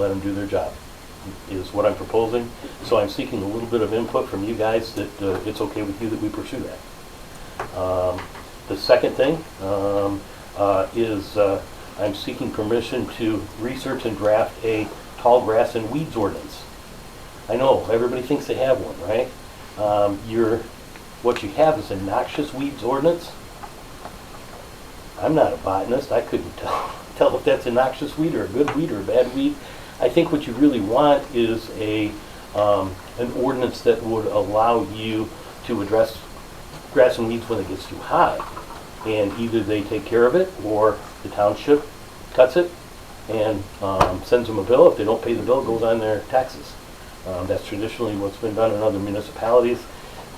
let them do their job, is what I'm proposing. So I'm seeking a little bit of input from you guys that it's okay with you that we pursue that. The second thing is I'm seeking permission to research and draft a tall grass and weeds ordinance. I know everybody thinks they have one, right? What you have is a noxious weeds ordinance. I'm not a botanist. I couldn't tell if that's a noxious weed or a good weed or a bad weed. I think what you really want is an ordinance that would allow you to address grass and weeds when it gets too high. And either they take care of it or the township cuts it and sends them a bill. If they don't pay the bill, it goes on their taxes. That's traditionally what's been done in other municipalities.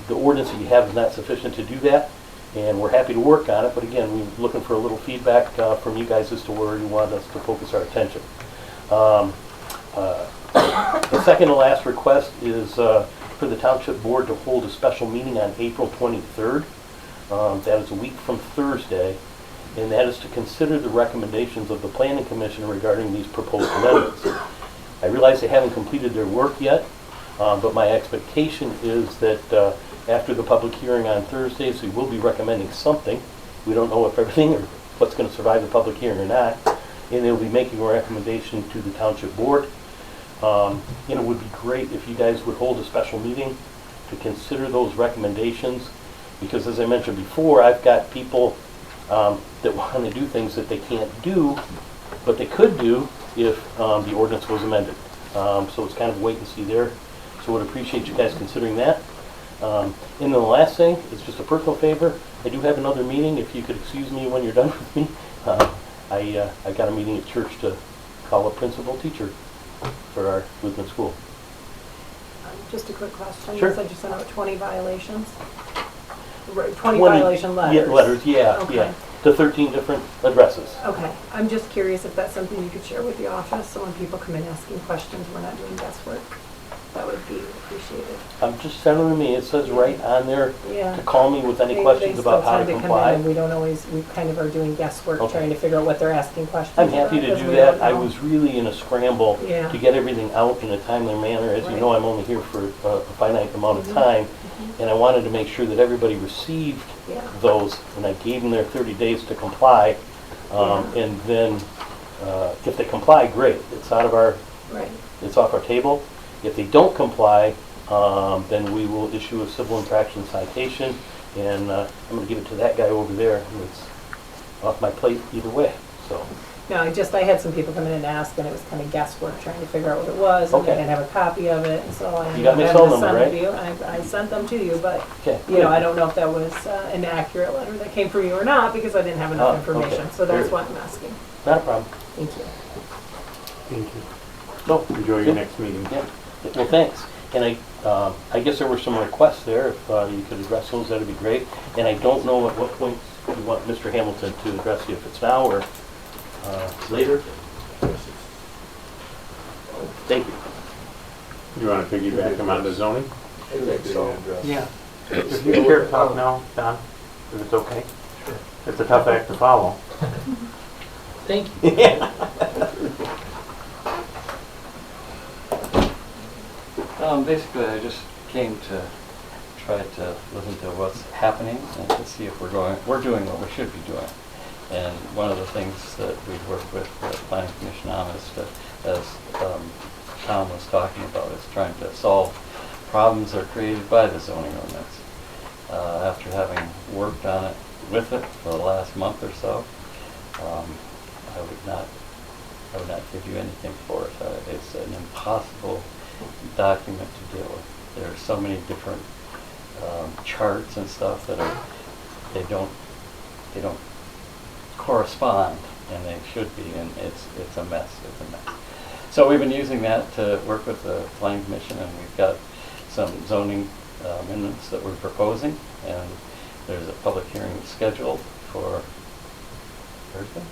The ordinance that you have is not sufficient to do that, and we're happy to work on it, but again, we're looking for a little feedback from you guys as to where you want us to focus our attention. The second to last request is for the Township Board to hold a special meeting on April 23rd. That is a week from Thursday, and that is to consider the recommendations of the Planning Commission regarding these proposed amendments. I realize they haven't completed their work yet, but my expectation is that after the public hearing on Thursdays, we will be recommending something. We don't know if everything or what's going to survive the public hearing or not, and they'll be making a recommendation to the Township Board. It would be great if you guys would hold a special meeting to consider those recommendations, because as I mentioned before, I've got people that want to do things that they can't do, but they could do if the ordinance was amended. So it's kind of wait and see there. So I would appreciate you guys considering that. And then the last thing is just a personal favor. I do have another meeting. If you could excuse me when you're done with me. I got a meeting at church to call a principal teacher for our Lutheran school. Just a quick question. Sure. You said you sent out 20 violations? 20 violation letters? Yeah, letters, yeah, Okay. yeah. To 13 different addresses. Okay. I'm just curious if that's something you could share with the office, so when people come in asking questions, we're not doing guesswork. That would be appreciated. Just send them to me. It says right on there Yeah. to call me with any questions about how to comply. They still tend to come in, and we don't always, we kind of are doing guesswork, Okay. trying to figure out what they're asking questions I'm happy about, to 'cause do we that. don't I know. was really in a scramble Yeah. to get everything out in a timely manner. As you Right. know, I'm only here for a finite amount of Mhm. time, and I wanted to make sure that everybody received Yeah. those, and I gave them their 30 days to comply. And then, if they comply, great. It's out of our, Right. it's off our table. If they don't comply, then we will issue a civil infraction citation, and I'm going to give it to that guy over there. It's off my plate either way. So. No, I had some people come in and ask, and it was kind of guesswork, trying to figure out what it was, and Okay. I didn't have a copy of it, and so I You got my had cell to number, send right? it to you. I sent them to you, but, Okay. I don't know if that was an accurate letter that came from you or not, because I didn't have enough Oh, okay. information, so that's Very- what I'm asking. Not a problem. Thank you. Thank you. No. Enjoy your next meeting. Yeah. Well, thanks. And I guess there were some requests there. If you could address those, that'd be great. And I don't know at what point you want Mr. Hamilton to address you, if it's now or later. Thank you. You want to piggyback him on the zoning? I think so. Yeah. If you care to talk now, Don, if it's okay. Sure. It's a tough act to follow. Thank you. Basically, I just came to try to listen to what's happening and to see if we're doing what we should be doing. And one of the things that we've worked with the Planning Commission on is to, as Tom was talking about, is trying to solve problems that are created by the zoning ordinance. After having worked on it with it for the last month or so, I would not give you anything for it. It's an impossible document to deal with. There are so many different charts and stuff that they don't correspond, and they should be, and it's a mess. It's a mess. So we've been using that to work with the Planning Commission, and we've got some zoning amendments that we're proposing, and there's a public hearing scheduled for Thursday.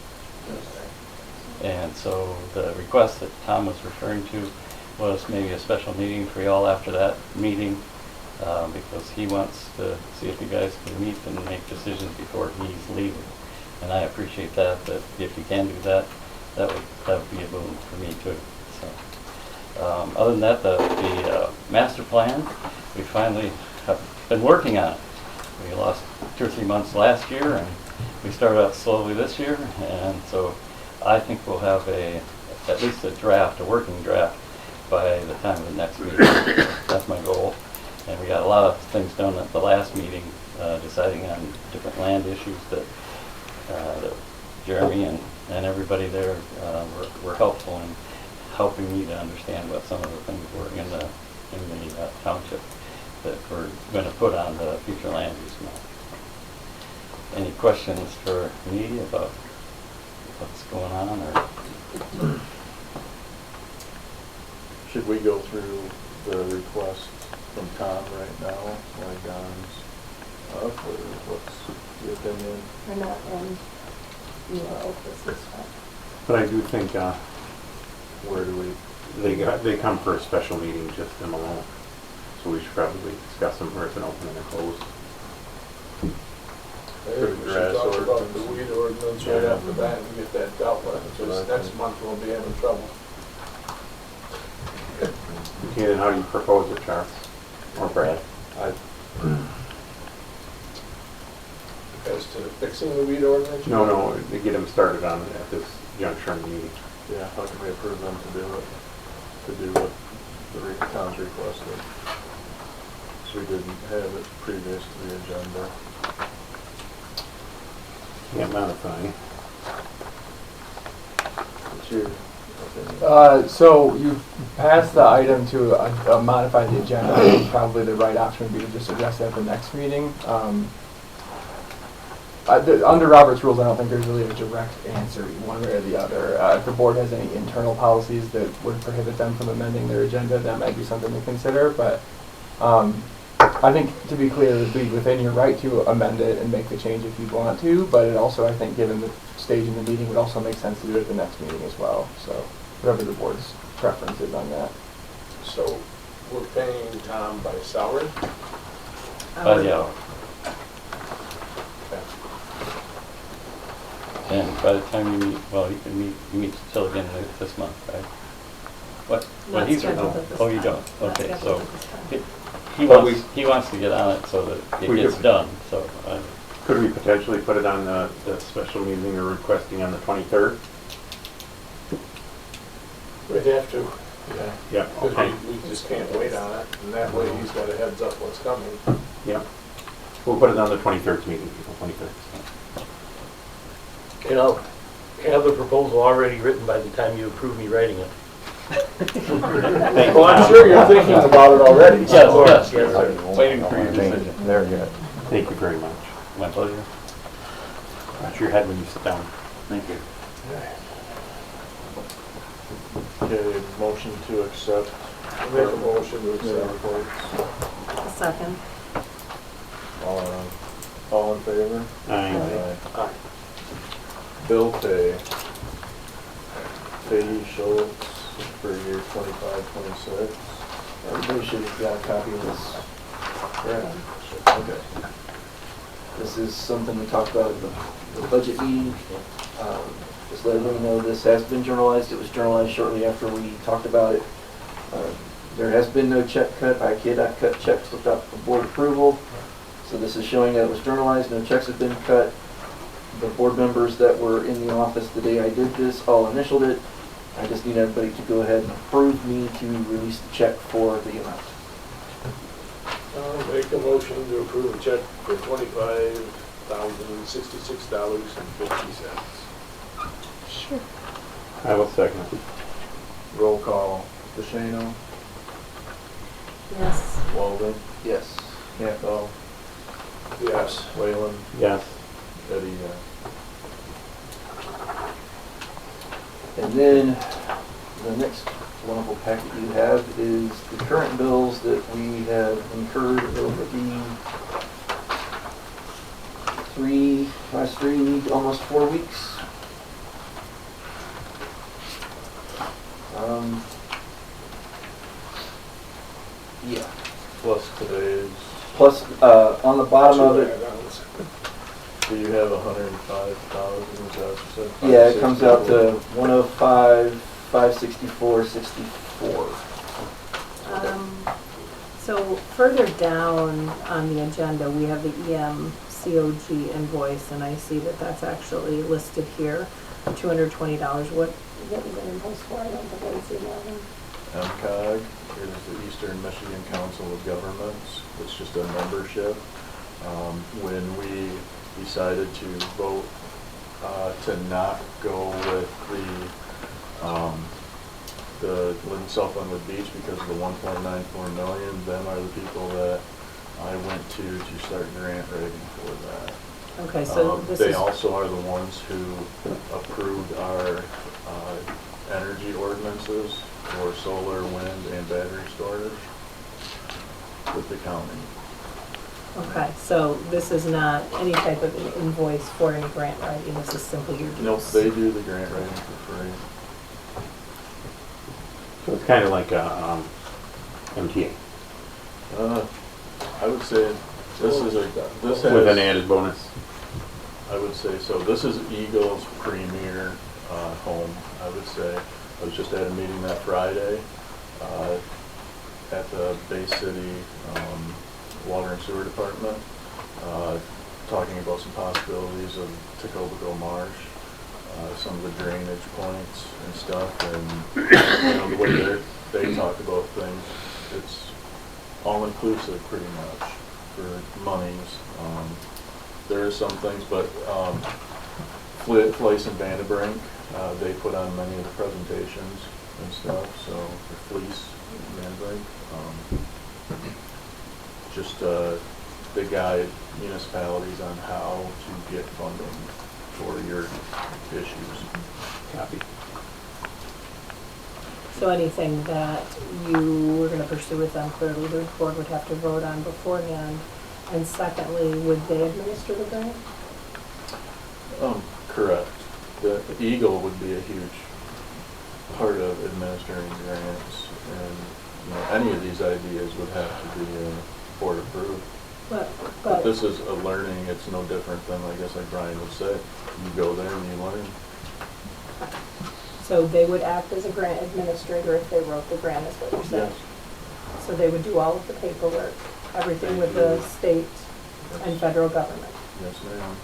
And so the request that Tom was referring to was maybe a special meeting for y'all after that meeting, because he wants to see if you guys can meet and make decisions before he's leaving. And I appreciate that if you can do that, that would be a boon for me to So, other than that, the master plan, we finally have been working on it. We lost 2 or 3 months last year, and we started out slowly this year, and so I think we'll have at least a draft, a working draft, by the time of the next meeting. That's my goal. And we got a lot of things done at the last meeting, deciding on different land issues that Jeremy and everybody there were helpful in helping me to understand what some of the things were in the township that we're going to put on the future land use map. Any questions for me about what's going on, or? Should we go through the request from Tom right now, like Don's up, or what's the opinion? Or not, this one. But I do think Where do we? they come for a special meeting, just them alone. So we should probably discuss them first and open and a closed. Maybe we should talk about the weed ordinance right after that and get that dealt with, because next month we'll be having trouble. Okay, then how do you propose it, Charles? Or Brad? As to fixing the weed ordinance? No, to get them started on it at this juncture in the meeting. Yeah, how can we approve them to do what the town's requested? So we didn't have it previous to the agenda. Can't modify. What's your opinion? So you passed the item to modify the agenda. I think probably the right option would be to just address that at the next meeting. Under Robert's rules, I don't think there's really a direct answer one way or the other. If the board has any internal policies that would prohibit them from amending their agenda, that might be something to consider. But I think, to be clear, it would be within your right to amend it and make the change if you want to. But it also, I think, given the stage in the meeting, would also make sense to do it at the next meeting as well. So whatever the board's preference is on that. So we're paying Tom by salary? By the hour. And by the time you meet, well, you meet still again this month, right? What? Not he's scheduled at this Oh, you time. don't? Not Okay, scheduled so at this time. he wants to get on it so that it We gets could- done, so. Could we potentially put it on the special meeting you're requesting on the 23rd? We'd have to, yeah. Yeah, Because okay. we just can't wait on it, and that way he's got a heads up what's coming. Yeah. We'll put it on the 23rd meeting, April 23rd. And I'll have the proposal already written by the time you approve me writing it. Well, I'm sure you're thinking about it already. Yes, sir. Waiting for your decision. Very good. Thank you very much. My pleasure. Watch your head when you sit down. Thank you. Okay, motion to accept. Make a motion to accept. reports. A second. All in favor? Aye. Bill pay. Peggy Schultz for year 25-26. Everybody should have got a copy of this. Right. Okay. This is something we talked about at the budget meeting. Just let everybody know this has been journalized. It was journalized shortly after we talked about it. There has been no check cut. I cannot cut checks without the board approval. So this is showing that it was journalized, no checks have been cut. The board members that were in the office the day I did this all initialed it. I just need everybody to go ahead and approve me to release the check for the amount. I'll make a motion to approve a check for $25,066.50. Sure. I will second. Roll call. DeShano, Yes. Walden, Yes. Campbell, Yes. Whalen, Yes. Eddie, yes. And then the next wonderful packet you have is the current bills that we have incurred over the last three, almost 4 weeks. Yeah. Plus today's, Plus, on the bottom of it, do you have 105,000, is that what you said? yeah, it comes out to 105, 56464. So further down on the agenda, we have the EMCOG invoice, and I see that that's actually listed here, $220. What was that invoice for? I don't think I see that one. MCOG is the Eastern Michigan Council of Governments. It's just a membership. When we decided to vote to not go with the South Linwood Beach because of the 1.94 million, them are the people that I went to start grant writing for that. Okay, so this is. They also are the ones who approved our energy ordinances for solar, wind, and battery storage with the county. Okay, so this is not any type of an invoice for any grant writing, this is simply your dues? Nope, they do the grant writing for free. So it's kind of like a MTA I would say this has, with an added bonus. I would say so. This is Eagle's premier home, I would say. I was just at a meeting that Friday at the Bay City Water and Sewer Department, talking about some possibilities of Tacobacco Marsh, some of the drainage points and stuff, and the way they talk about things, it's all-inclusive pretty much for monies. There is some things, but Fleiss and Vandenbrink, they put on many of the presentations and stuff, so for Fleiss and Vandenbrink, just they guide municipalities on how to get funding for your issues. Copy. So anything that you were gonna pursue with them, clearly the board would have to vote on beforehand. And secondly, would they administer the grant? Correct. The Eagle would be a huge part of administering grants, and any of these ideas would have to be board approved. But But, this is a learning, it's no different than, I guess, like Brian would say, you go there and you learn. so they would act as a grant administrator if they wrote the grant, is what you're saying? Yes. So they would do all of the paperwork, everything with the state and federal government? Yes, ma'am.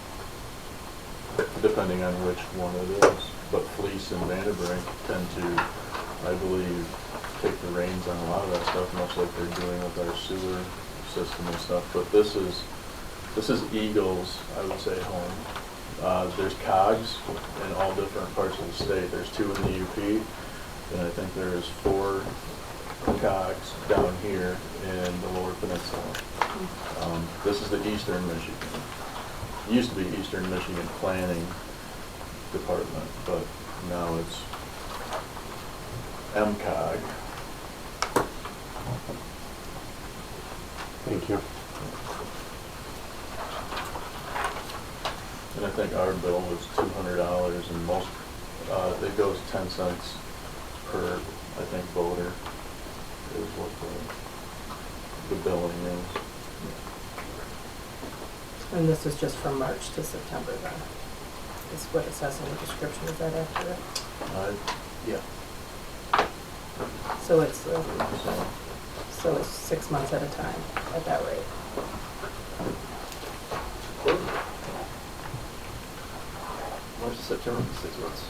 Depending on which one it is. But Fleiss and Vandenbrink tend to, I believe, take the reins on a lot of that stuff, much like they're doing with our sewer system and stuff. But this is Eagle's, I would say, home. There's COGS in all different parts of the state. There's 2 in the UP, and I think there's 4 COGS down here in the Lower Peninsula. This is the Eastern Michigan. It used to be Eastern Michigan Planning Department, but now it's MCOG. Thank you. And I think our bill was $200, and most, it goes 10 cents per, I think, voter is what the billing is. And this is just from March to September then? Is what it says in the description, is that accurate? Yeah. So it's, So, so it's 6 months at a time at that rate? March to September, 6 months.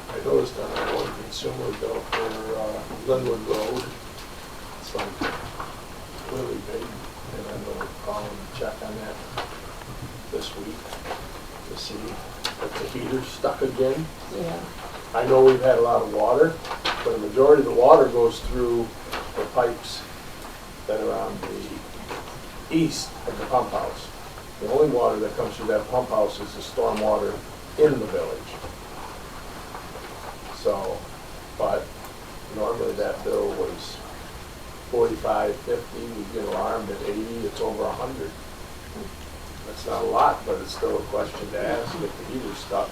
I noticed on our one consumer bill for Linwood Road, it's like clearly paid, and I'm gonna call and check on that this week to see if the heater's stuck again. Yeah. I know we've had a lot of water, but a majority of the water goes through the pipes that are on the east of the pump house. The only water that comes through that pump house is the storm water in the village. So, but normally that bill was 45, 50, we get alarmed at 80, it's over 100. That's not a lot, but it's still a question to ask if the heater's stuck.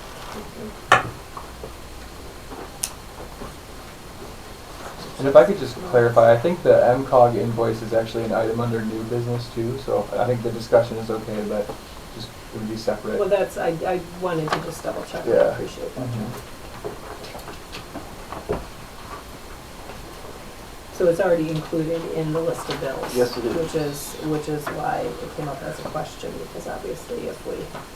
And if I could just clarify, I think the MCOG invoice is actually an item under new business too, so I think the discussion is okay, but just it would be separate. Well, that's, I wanted to just double check. I Yeah. appreciate that, John. So it's already included in the list of bills? Yes, it is. Which is why it came up as a question, because obviously if we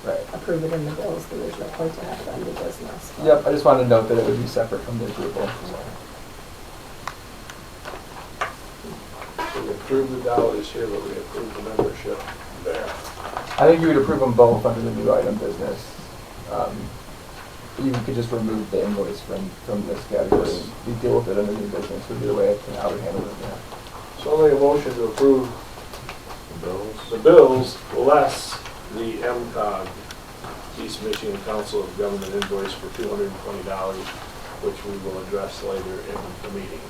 Right. approve it in the bills, then there's no point to have it under business. Yep, I just wanted to note that it would be separate from the approval. So we approve the dollars here, but we approve the membership there. I think you would approve them both under the new item business. You could just remove the invoice from this category. You deal with it under new business would be the way I would handle it, yeah. So I'll make a motion to approve Bills. the bills less the MCOG, East Michigan Council of Government invoice for $220, which we will address later in the meeting.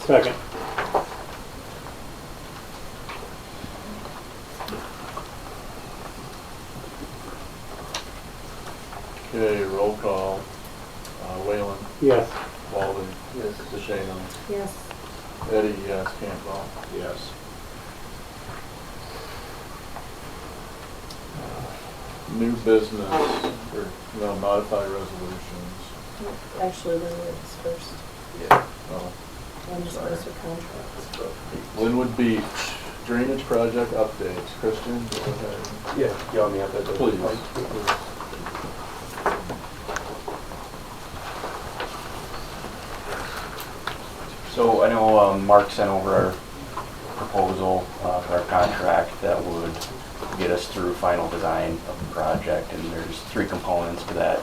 Second. Okay, roll call. Whalen, Yes. Walden, Yes. DeShane, Yes. Eddie, yes, Campbell. Yes. New business, or, no, modify resolutions. Actually, Linwood is first. Oh. Linwood's supposed to contract. Linwood Beach, drainage project updates. Christian, go ahead. Yeah, you want me up there? Please. So I know Mark sent over our proposal for our contract that would get us through final design of the project, and there's 3 components to that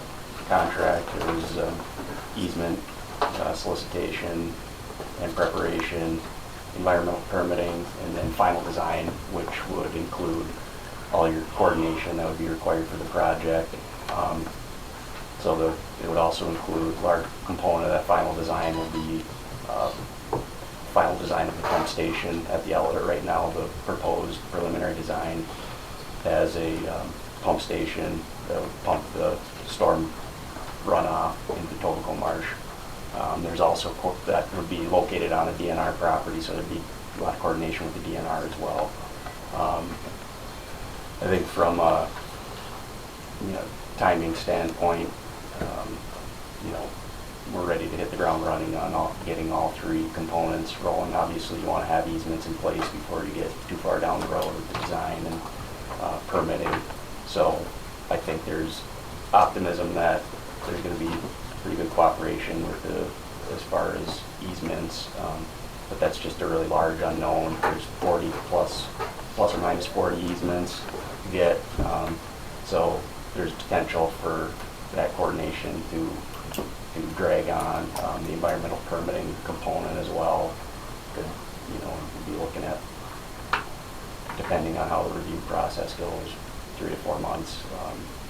contract. There's easement, solicitation, and preparation, environmental permitting, and then final design, which would include all your coordination that would be required for the project. So it would also include, large component of that final design will be final design of the pump station at the outlet. Right now, the proposed preliminary design has a pump station that would pump the storm runoff into Tobico Marsh. There's also that would be located on a DNR property, so there'd be a lot of coordination with the DNR as well. I think from a timing standpoint, we're ready to hit the ground running on getting all 3 components rolling. Obviously, you want to have easements in place before you get too far down the road with the design and permitting. So I think there's optimism that there's going to be pretty good cooperation with as far as easements, but that's just a really large unknown. There's 40 plus or minus 40 easements to get, so there's potential for that coordination to drag on. The environmental permitting component as well could, be looking at, depending on how the review process goes, 3 to 4 months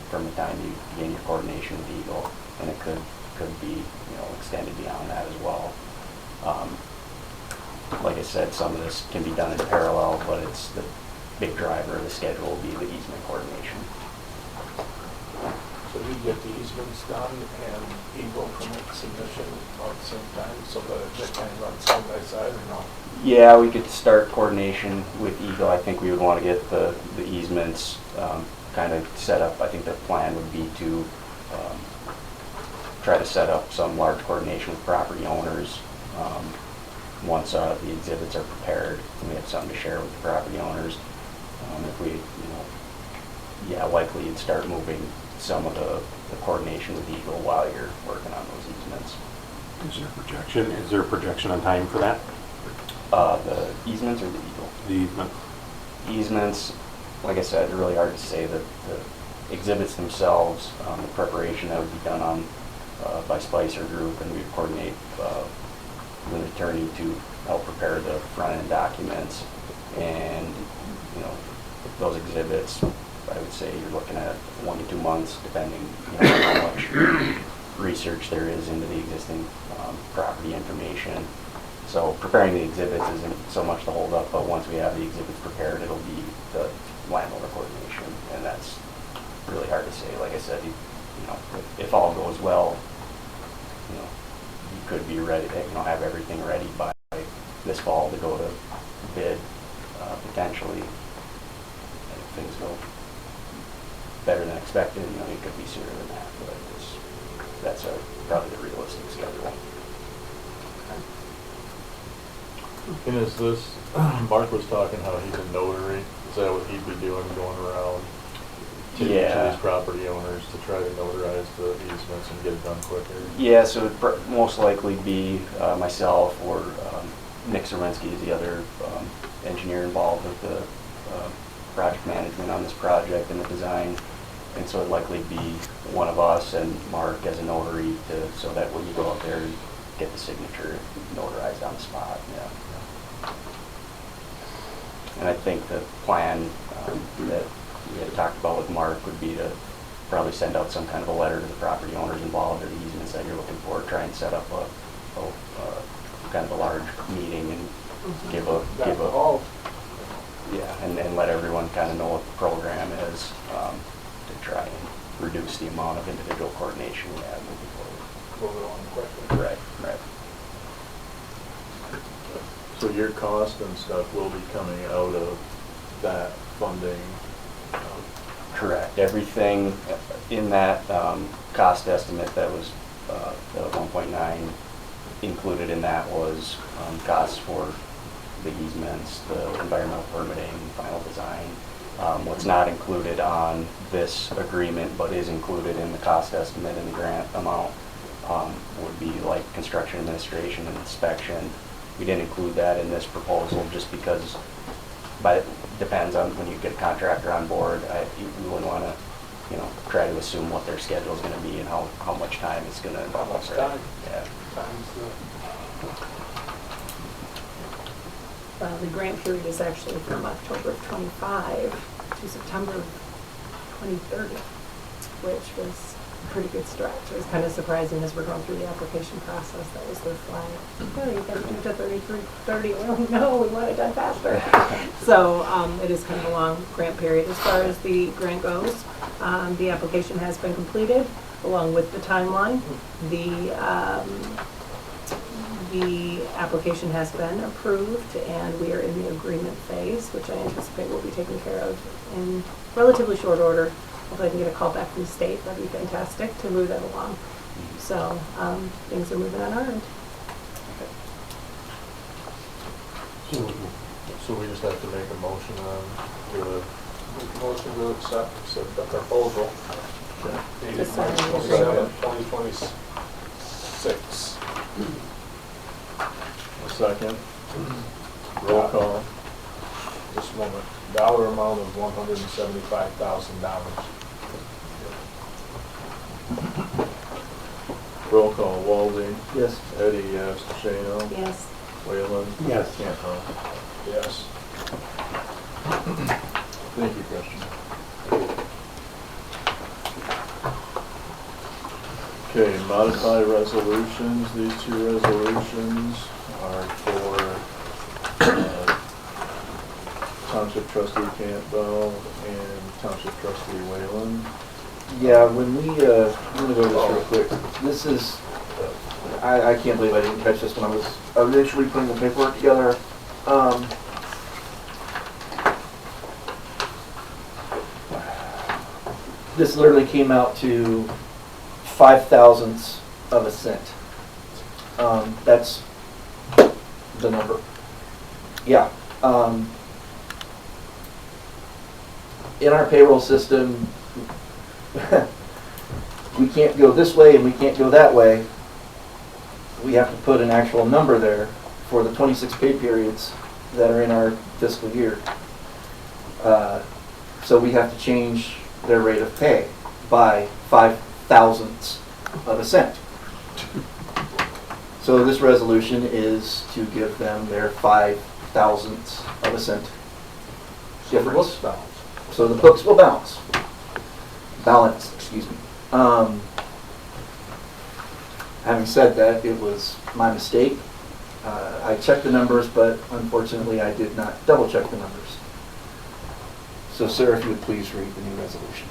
from the time you begin your coordination with Eagle, and it could be extended beyond that as well. Like I said, some of this can be done in parallel, but it's the big driver of the schedule will be the easement coordination. So we get the easements done and Eagle permit submission at the same time, so that they kind of run side by side or no? Yeah, we could start coordination with Eagle. I think we would want to get the easements kind of set up. I think the plan would be to try to set up some large coordination with property owners. Once the exhibits are prepared, we have something to share with the property owners. If we, likely you'd start moving some of the coordination with Eagle while you're working on those easements. Is there a projection on time for that? The easements or the Eagle? The easement? Easements, like I said, they're really hard to say. The exhibits themselves, the preparation that would be done on by Spicer Group, and we would coordinate with an attorney to help prepare the front end documents. And those exhibits, I would say you're looking at 1 to 2 months, depending on how much research there is into the existing property information. So preparing the exhibits isn't so much the holdup, but once we have the exhibits prepared, it'll be the landowner coordination, and that's really hard to say. Like I said, if all goes well, you could be ready, have everything ready by this fall to go to bid, potentially. And if things go better than expected, it could be sooner than that, but that's probably the realistic schedule. And is this, Mark was talking how he's a notary, is that what he'd be doing, going around to each of Yeah. these property owners to try to notarize the easements and get it done quicker? Yeah, so it'd most likely be myself or Nick Serwinski is the other engineer involved with the project management on this project and the design. And so it'd likely be one of us and Mark as a notary so that when you go out there and get the signature notarized on the spot, yeah. And I think the plan that we had talked about with Mark would be to probably send out some kind of a letter to the property owners involved or the easements that you're looking for, try and set up a kind of a large meeting and give a yeah, and let everyone kind of know what the program is to try and reduce the amount of individual coordination we have moving forward. Right. So your cost and stuff will be coming out of that funding? Correct. Everything in that cost estimate that was the 1.9 included in that was costs for the easements, the environmental permitting, final design. What's not included on this agreement but is included in the cost estimate and the grant amount would be like construction administration and inspection. We didn't include that in this proposal just because depends on when you get a contractor on board. We wouldn't want to, try to assume what their schedule is going to be and how much time it's going to involve. How much time? Yeah. The grant period is actually from October of '25 to September of 2030, which was a pretty good stretch. It was kind of surprising as we're going through the application process. That was their flag. Oh, you can do to 30. Well, no, we want it done faster. So it is kind of a long grant period. As far as the grant goes, the application has been completed along with the timeline. The application has been approved and we are in the agreement phase, which I anticipate will be taken care of in relatively short order. If I can get a call back from the state, that'd be fantastic to move that along. So things are moving on our end. So we just have to make a motion on the Motion to accept the proposal dated March 27, 2026. a second. Roll call. Just a moment. Dollar amount of $175,000. Roll call. Walden. Yes. Eddie, yes. Shano. Yes. Whalen. Yes. Cantwell. Yes. Thank you, Christian. Okay, modify resolutions. These two resolutions are for Township Trustee Campbell and Township Trustee Whalen. Yeah, when we, I'm gonna go over this real quick. This is, I can't believe I didn't catch this when I was initially putting the paperwork together. This literally came out to 0.005 of a cent. That's the number. Yeah. In our payroll system, we can't go this way and we can't go that way. We have to put an actual number there for the 26 pay periods that are in our fiscal year. So we have to change their rate of pay by 0.005 of a cent. So this resolution is to give them their 0.005 of a cent difference. So the books will balance. Excuse me. Having said that, it was my mistake. I checked the numbers, but unfortunately I did not double check the numbers. So sir, if you would please read the new resolution.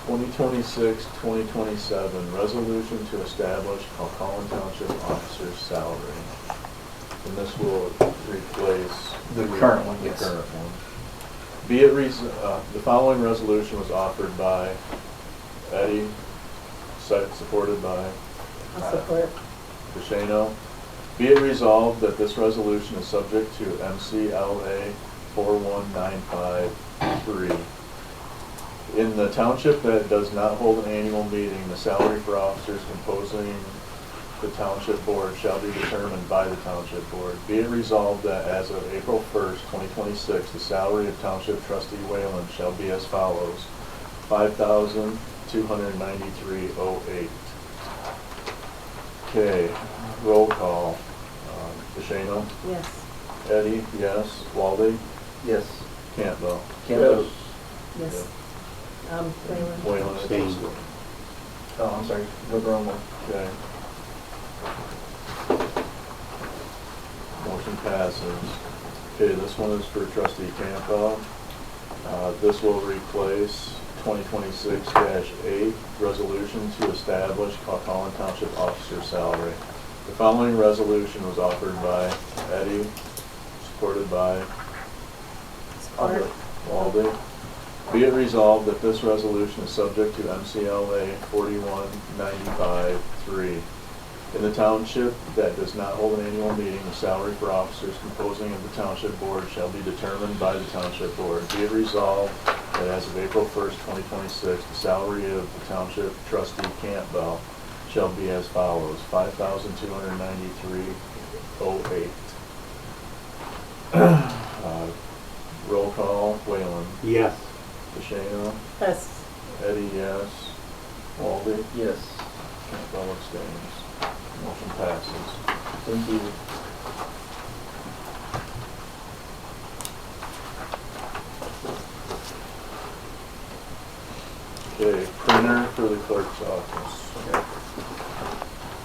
2026, 2027, resolution to establish Calhoun Township officer's salary. And this will replace The current one, the yes. current one. Be it the following resolution was offered by Eddie, supported by I'll support. DeShano. Be it resolved that this resolution is subject to MCLA 41953. In the township that does not hold an annual meeting, the salary for officers composing the township board shall be determined by the township board. Be it resolved that as of April 1st, 2026, the salary of Township Trustee Whalen shall be as follows: $5,293.08. Okay, roll call. DeShano? Yes. Eddie, yes. Walde? Yes. Campbell? Campbell? Yes. Whalen. Whalen. Abstain. Oh, I'm sorry, go the wrong one. Okay. Motion passes. Okay, this one is for trustee Campbell. This will replace 2026-8, resolution to establish Calhoun Township officer salary. The following resolution was offered by Eddie, supported by Support. Walde. Be it resolved that this resolution is subject to MCLA 4195-3. In the township that does not hold an annual meeting, the salary for officers composing of the township board shall be determined by the township board. Be it resolved that as of April 1st, 2026, the salary of the township trustee Campbell shall be as follows: $5,293.08. Roll call. Whalen. Yes. DeShano. Yes. Eddie, yes. Walde. Yes. Campbell abstains. Motion passes. Thank you. Okay, printer for the clerk's office.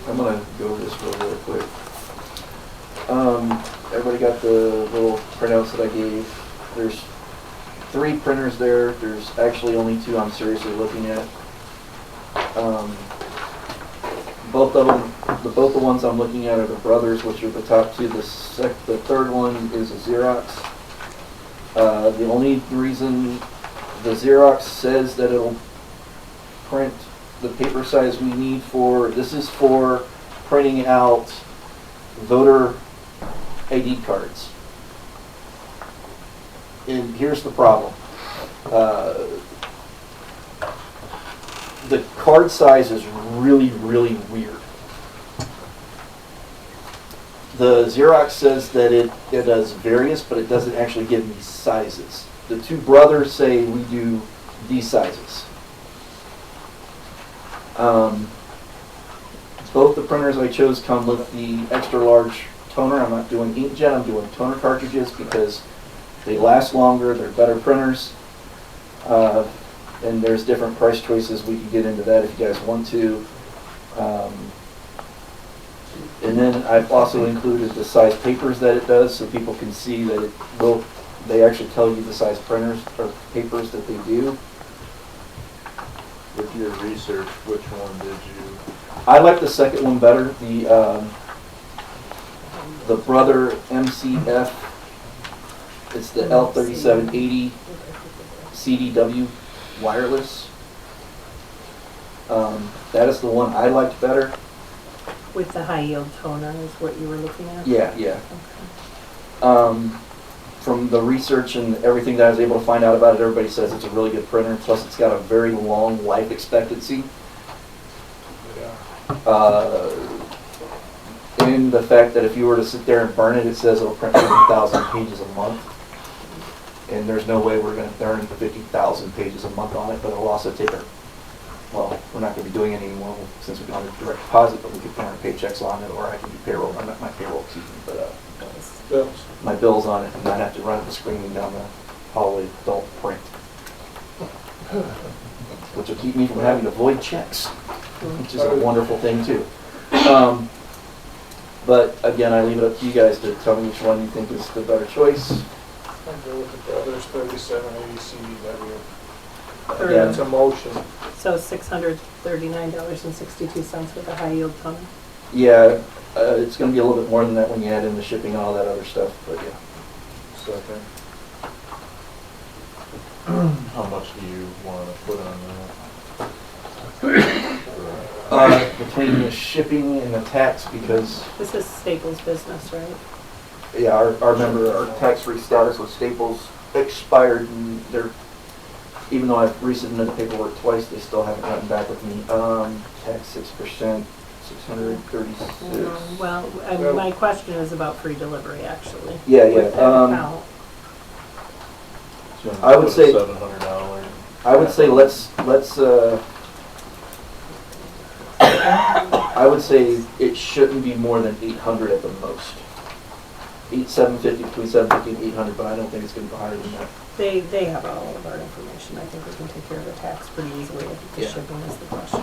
I'm gonna go over this real quick. Everybody got the little printouts that I gave. There's 3 printers there. There's actually only 2 I'm seriously looking at. Both of them, both the ones I'm looking at are the Brothers, which are the top 2. The third one is a Xerox. The only reason the Xerox says that it'll print the paper size we need for, this is for printing out voter ID cards. And here's the problem. The card size is really, really weird. The Xerox says that it does various, but it doesn't actually give me sizes. The 2 Brothers say we do these sizes. Both the printers I chose come with the extra large toner. I'm not doing inkjet, I'm doing toner cartridges because they last longer, they're better printers. And there's different price choices. We can get into that if you guys want to. And then I've also included the size papers that it does so people can see that it will, they actually tell you the size printers or papers that they do. With your research, which one did you? I like the second one better, the Brother MCF. It's the L3780 CDW wireless. That is the one I liked better. With the high yield toner is what you were looking at? Yeah, yeah. Okay. From the research and everything that I was able to find out about it, everybody says it's a really good printer. Plus, it's got a very long life expectancy. And the fact that if you were to sit there and burn it, it says it'll print 50,000 pages a month. And there's no way we're going to burn 50,000 pages a month on it, but it'll also take our, well, we're not going to be doing it anymore since we don't have direct deposit, but we could print our paychecks on it, or I can do payroll, not my payroll, excuse me, but Bills. my bills on it, and not have to run it screaming down the hallway, don't print. Which will keep me from having to void checks, which is a wonderful thing too. But again, I leave it up to you guys to tell me which one you think is the better choice. I'll go with the Brothers 3780 CDW. Again, That's a motion. So $639.62 with a high yield toner. yeah, it's gonna be a little bit more than that when you add in the shipping and all that other stuff, but yeah. Second. How much do you want to put on that? Between the shipping and the tax, because, This is Staples business, right? yeah, our tax-free status with Staples expired, and they're, even though I've resubmitted the paperwork twice, they still haven't gotten back with me. Tax 6%, 636. Well, my question is about free delivery, actually. Yeah, With that yeah, account. I would say- $700. I would say I would say it shouldn't be more than 800 at the most. 750, between 750 and 800, but I don't think it's gonna be higher than that. They have all of our information. I think we can take care of the tax pretty easily. I think the Yeah. shipping is the question.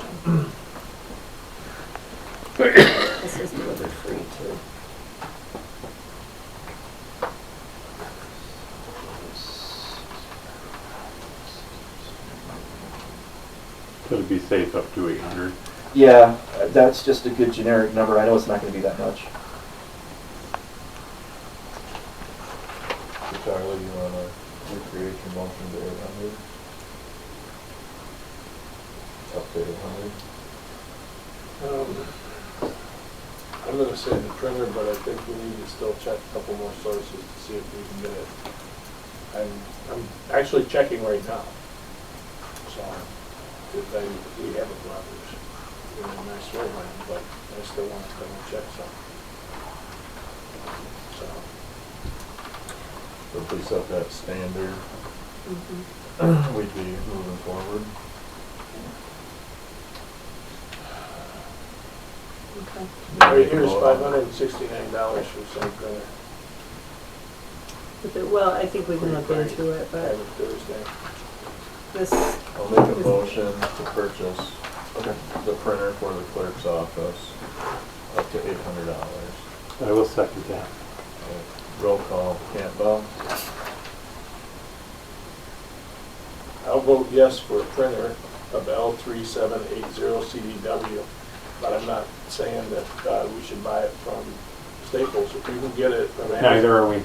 This is delivered free too. Could it be safe up to 800? Yeah, that's just a good generic number. I know it's not gonna be that much. So Charlie, you want to recreate your motion to 800? Up to 800? I'm gonna say the printer, but I think we need to still check a couple more sources to see if we can get it. I'm actually checking right now. So, if we have a brothers, in a nice way, but I still want to double check some. So, So if we set that standard, we'd be moving forward. Okay. right here's $569 for some printer. Well, I think we can look into it, but Every Thursday. this, I'll make a motion to purchase the printer for the clerk's office up to $800. I will second that. Roll call, Campbell. I'll vote yes for a printer of L3780 CDW, but I'm not saying that we should buy it from Staples. If you can get it from Amazon. Neither are we. Yeah.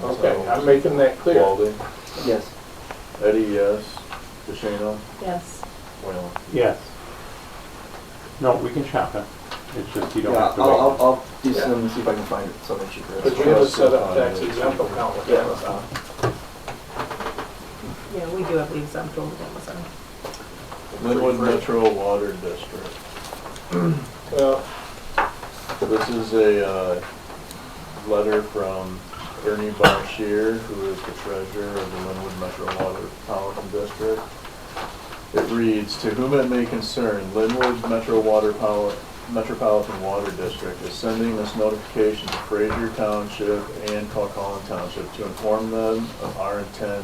Okay, I'm making that clear. Walden, Yes. Eddie, yes. DeShano, yes. Whalen. Yes. No, we can shop it. It's just you don't Yeah, have to wait. I'll do some, see if I can find it, something cheaper. But we have a set up tax exempt account with Yeah. Amazon. Yeah, we do have the exempt one with Amazon. Linwood Metro Water District. Well, This is a letter from Ernie Barshier, who is the treasurer of the Linwood Metropolitan District. It reads, "To whom it may concern, Linwood Metropolitan Water District is sending this notification to Fraser Township and Calhoun Township to inform them of our intent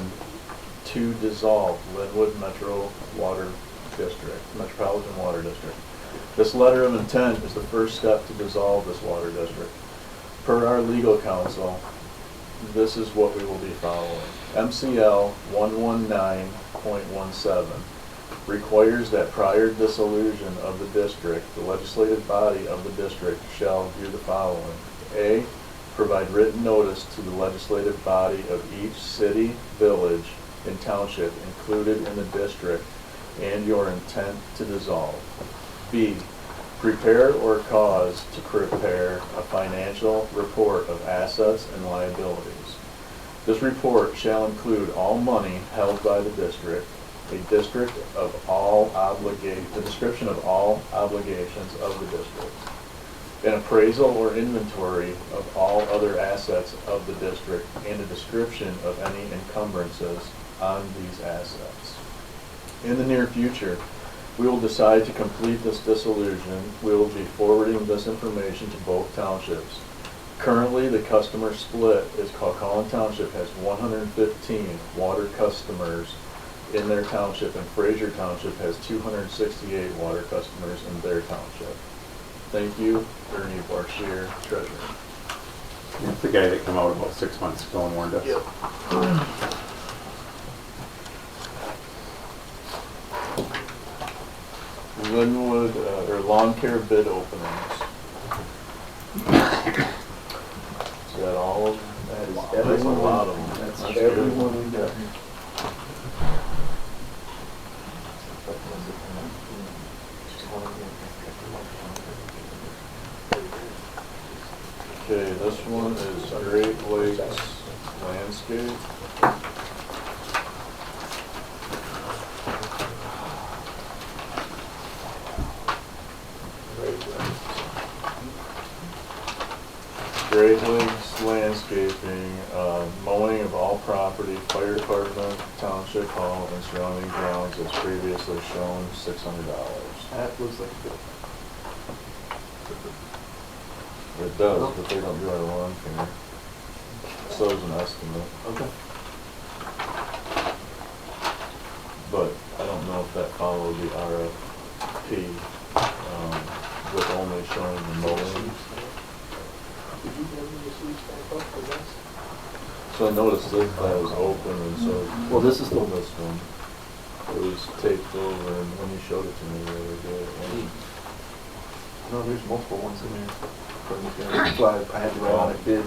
to dissolve Linwood Metropolitan Water District. This letter of intent is the first step to dissolve this water district. Per our legal counsel, this is what we will be following. MCL 119.17 requires that prior dissolution of the district, the legislative body of the district shall do the following. A, provide written notice to the legislative body of each city, village, and township included in the district and your intent to dissolve. B, prepare or cause to prepare a financial report of assets and liabilities. This report shall include all money held by the district, the description of all obligations of the district, an appraisal or inventory of all other assets of the district, and a description of any encumbrances on these assets. In the near future, we will decide to complete this dissolution. We will be forwarding this information to both townships. Currently, the customer split is Calhoun Township has 115 water customers in their township, and Fraser Township has 268 water customers in their township. Thank you, Ernie Barshier, Treasurer. It's the guy that came out about 6 months ago and warned us. Linwood, or lawn care bid openings. Is that all of them? That is That's a everyone. lot of them. That's good. everyone we got. Okay, this one is Great Lakes Landscape. Great Lakes Landscaping, mowing of all property, fire department, township hall, and surrounding grounds as previously shown, $600. That looks like good. It does, but they don't do our lawn care. So is an estimate, Okay. but I don't know if that followed the RFP, with only showing the mowing. Did you give me this week's back up for this? So I noticed that was open, and so. Well, this is the- This one. It was taped over, and when you showed it to me the other day. No, there's multiple ones in there. That's why I had to write on it bid.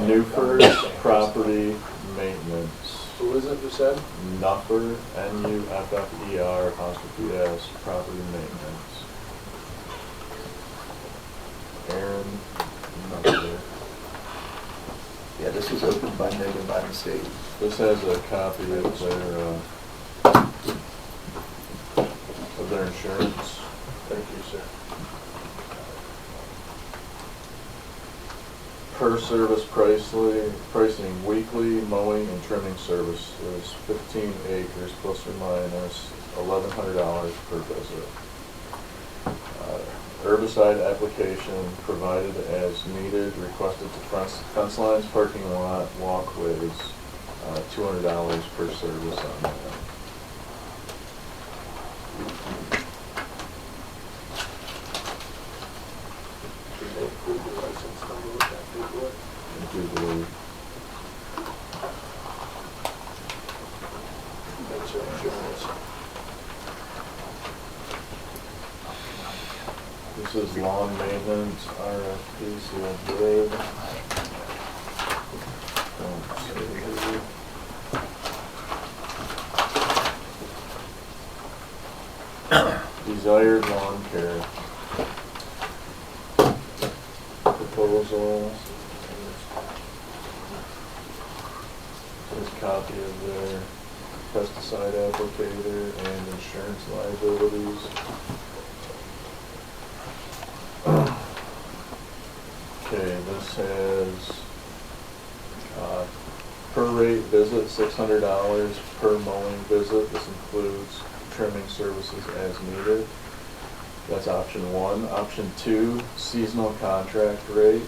New First Property Maintenance. Who is it, you said? Nuffer, N-U-F-F-E-R, apostrophe S, Property Maintenance. Aaron Nuffer. Yeah, this was opened by Megan by mistake. This has a copy of their insurance. Thank you, sir. Per service pricing weekly mowing and trimming services, 15 acres plus or minus $1,100 per visit. Herbicide application provided as needed, requested to fence lines, parking lot, walkways, $200 per service on that. Did they approve the license number with that paperwork? I do believe. That's your insurance. This is lawn maintenance, RFP, sealed bid. Don't see here. Desired lawn care. Proposal. This copy of their pesticide applicator and insurance liabilities. Okay, this has, per rate visit, $600 per mowing visit. This includes trimming services as needed. That's option one. Option two, seasonal contract rate,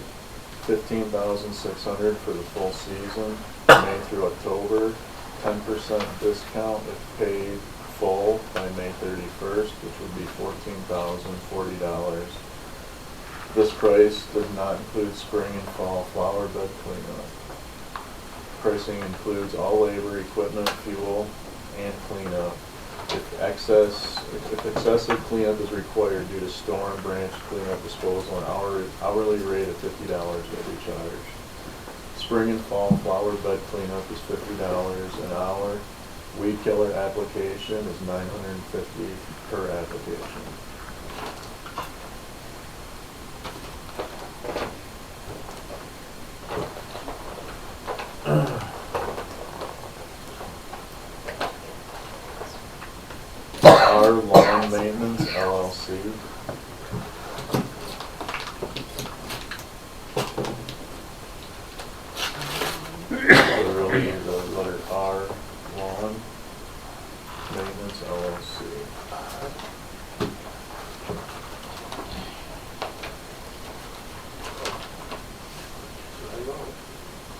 $15,600 for the full season, May through October. 10% discount if paid full by May 31st, which would be $14,040. This price does not include spring and fall flower bed cleanup. Pricing includes all labor, equipment, fuel, and cleanup. If excessive cleanup is required due to storm, branch cleanup, disposal, an hourly rate of $50 will be charged. Spring and fall flower bed cleanup is $50 an hour. Weed killer application is $950 per application. Our Lawn Maintenance LLC. Literally the letter R, Lawn Maintenance LLC.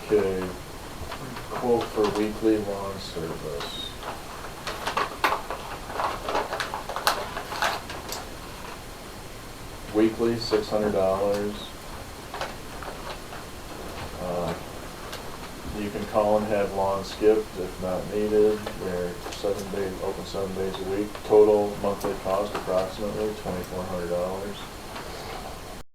Okay, quote for weekly lawn service. Weekly, $600. You can call and have lawn skipped if not needed. They're 7 days, open 7 days a week. Total monthly cost approximately $2,400.